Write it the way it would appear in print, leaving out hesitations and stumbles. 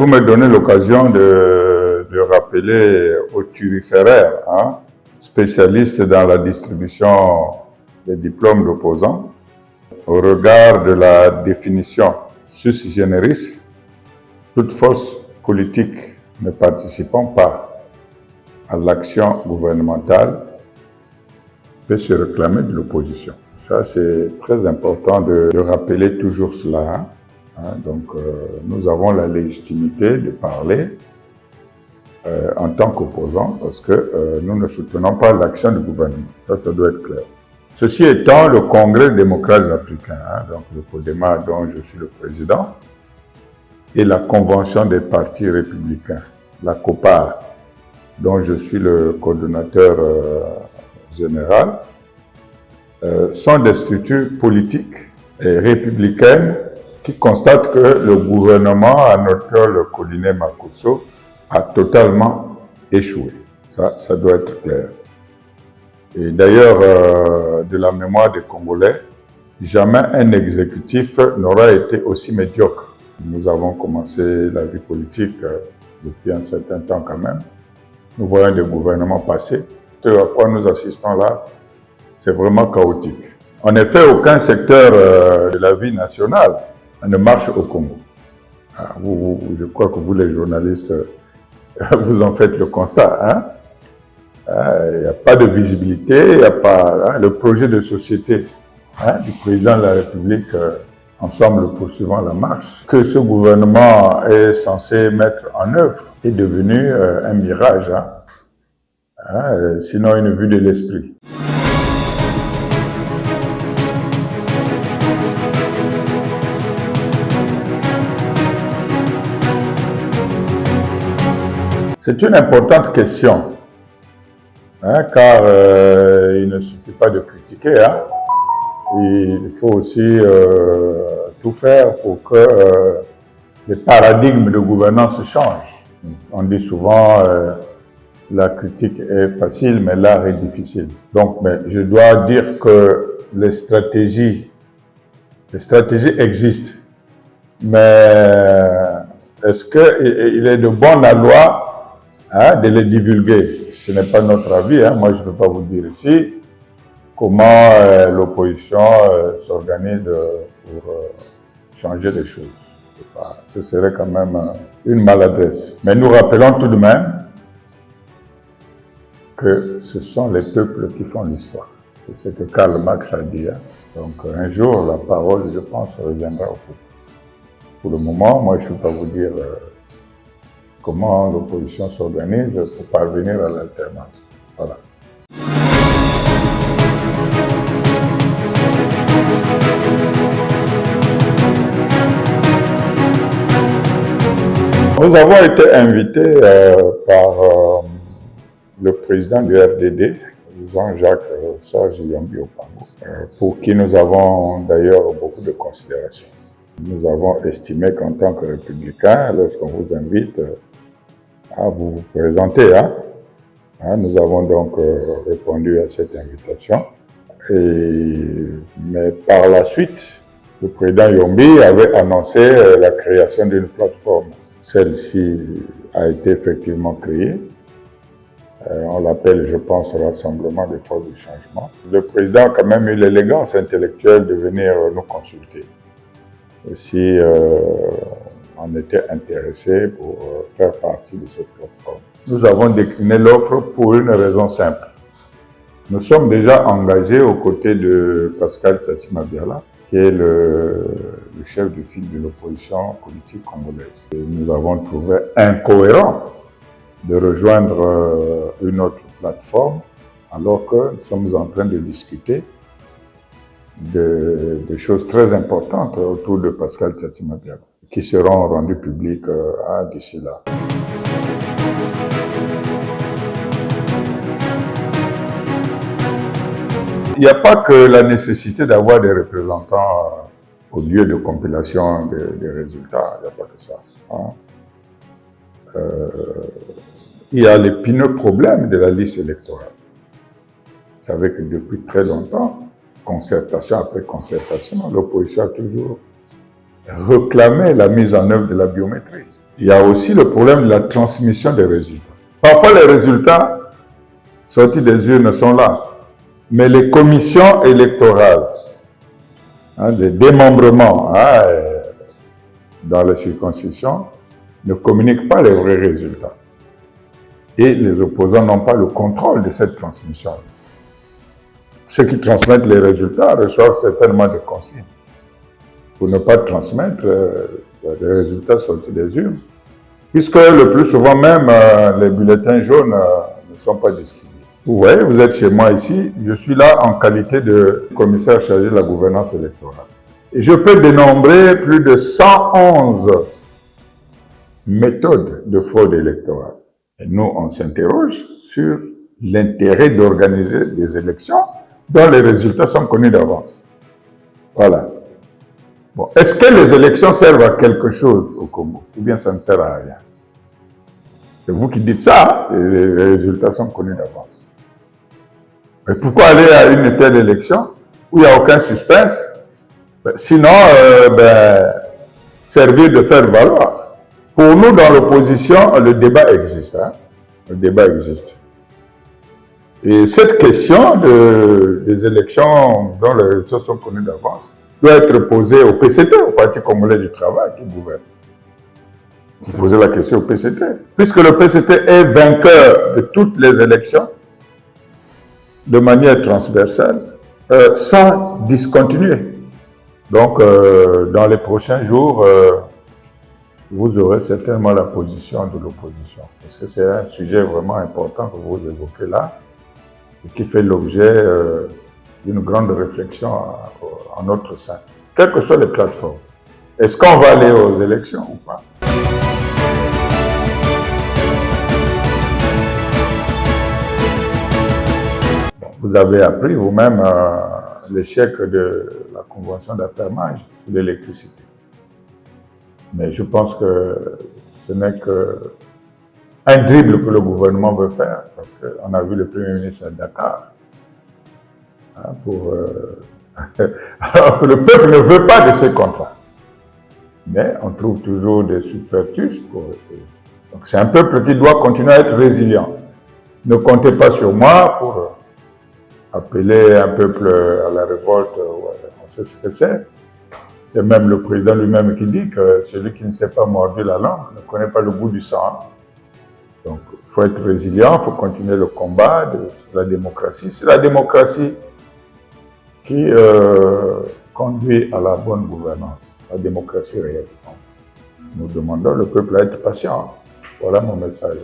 vous me donnez l'occasion de rappeler aux turiféraires, spécialistes dans la distribution des diplômes d'opposants, au regard de la définition sus generis, toute force politique ne participant pas à l'action gouvernementale peut se réclamer de l'opposition. Ça, c'est très important de rappeler toujours cela. Nous avons la légitimité de parler en tant qu'opposants parce que nous ne soutenons pas l'action du gouvernement. Ça doit être clair. Ceci étant, le Congrès des démocrates africains, donc le CODEMA dont je suis le président, et la Convention des partis républicains, la COPAR, dont je suis le coordonnateur général, sont des structures politiques et républicaines qui constatent que le gouvernement, à notre le Collinet Makosso, a totalement échoué. Ça doit être clair. Et d'ailleurs, de la mémoire des Congolais, jamais un exécutif n'aura été aussi médiocre. Nous avons commencé la vie politique depuis un certain temps quand même. Nous voyons des gouvernements passer. Ce à quoi nous assistons là, c'est vraiment chaotique. En effet, aucun secteur de la vie nationale ne marche au Congo. Je crois que vous, les journalistes, vous en faites le constat. Il n'y a pas de visibilité, il n'y a pas le projet de société du président de la République, ensemble poursuivant la marche, que ce gouvernement est censé mettre en œuvre, est devenu un mirage, sinon une vue de l'esprit. C'est une importante question, car il ne suffit pas de critiquer, il faut aussi tout faire pour que les paradigmes de gouvernance changent. On dit souvent la critique est facile, mais l'art est difficile. Donc, je dois dire que les stratégies existent, mais est-ce qu'il est de bon aloi de les divulguer? Ce n'est pas notre avis, moi je ne peux pas vous dire ici comment l'opposition s'organise pour changer les choses. Ce serait quand même une maladresse. Mais nous rappelons tout de même que ce sont les peuples qui font l'histoire. C'est ce que Karl Marx a dit. Donc un jour, la parole, je pense, reviendra au peuple. Pour le moment, moi je ne peux pas vous dire comment l'opposition s'organise pour parvenir à l'alternance. Voilà. Nous avons été invités par le président du RDD, Jean-Jacques Serge Yombi Opango, pour qui nous avons d'ailleurs beaucoup de considération. Nous avons estimé qu'en tant que républicains, lorsqu'on vous invite à vous présenter, nous avons donc répondu à cette invitation. Mais par la suite, le président Yombi avait annoncé la création d'une plateforme. Celle-ci a été effectivement créée. On l'appelle, je pense, Rassemblement des forces du changement. Le président a quand même eu l'élégance intellectuelle de venir nous consulter. Si on était intéressé pour faire partie de cette plateforme. Nous avons décliné l'offre pour une raison simple. Nous sommes déjà engagés aux côtés de Pascal Tsatima-Biala, qui est le chef de file de l'opposition politique congolaise. Et nous avons trouvé incohérent de rejoindre une autre plateforme alors que nous sommes en train de discuter de choses très importantes autour de Pascal Tsatima-Biala, qui seront rendues publiques d'ici là. Il n'y a pas que la nécessité d'avoir des représentants au lieu de compilation des résultats, il n'y a pas que ça. Il y a l'épineux problème de la liste électorale. Vous savez que depuis très longtemps, concertation après concertation, l'opposition a toujours réclamé la mise en œuvre de la biométrie. il y a aussi le problème de la transmission des résultats. Parfois, les résultats sortis des urnes sont là, mais les commissions électorales, les démembrements dans les circonscriptions ne communiquent pas les vrais résultats. Et les opposants n'ont pas le contrôle de cette transmission. Ceux qui transmettent les résultats reçoivent certainement des consignes pour ne pas transmettre les résultats sortis des urnes, puisque le plus souvent même, les bulletins jaunes ne sont pas distribués. Vous voyez, vous êtes chez moi ici, je suis là en qualité de commissaire chargé de la gouvernance électorale. Et je peux dénombrer plus de 111 méthodes de fraude électorale. Et nous, on s'interroge sur l'intérêt d'organiser des élections dont les résultats sont connus d'avance. Voilà. Bon, est-ce que les élections servent à quelque chose au Congo, ou bien ça ne sert à rien? C'est vous qui dites ça, les résultats sont connus d'avance. Et pourquoi aller à une telle élection où il n'y a aucun suspense? Sinon, servir de faire valoir. Pour nous, dans l'opposition, le débat existe. Le débat existe. Et cette question des élections dont les résultats sont connus d'avance doit être posée au PCT, au Parti congolais du travail qui gouverne. Vous posez la question au PCT. Puisque le PCT est vainqueur de toutes les élections, de manière transversale, sans discontinuer. Donc, dans les prochains jours, vous aurez certainement la position de l'opposition. Parce que c'est un sujet vraiment important que vous évoquez là, et qui fait l'objet d'une grande réflexion en notre sein. Quelles que soient les plateformes. Est-ce qu'on va aller aux élections ou pas? Vous avez appris vous-même l'échec de la convention d'affermage sur l'électricité. Mais je pense que ce n'est qu'un dribble que le gouvernement veut faire, parce qu'on a vu le Premier ministre à Dakar. Alors que le peuple ne veut pas de ces contrats. Mais on trouve toujours des subterfuges pour essayer. Donc c'est un peuple qui doit continuer à être résilient. Ne comptez pas sur moi pour appeler un peuple à la révolte, on sait ce que c'est. C'est même le président lui-même qui dit que celui qui ne s'est pas mordu la langue ne connaît pas le goût du sang. Donc il faut être résilient, il faut continuer le combat de la démocratie. C'est la démocratie qui conduit à la bonne gouvernance, la démocratie réelle. Nous demandons au peuple à être patient. Voilà mon message.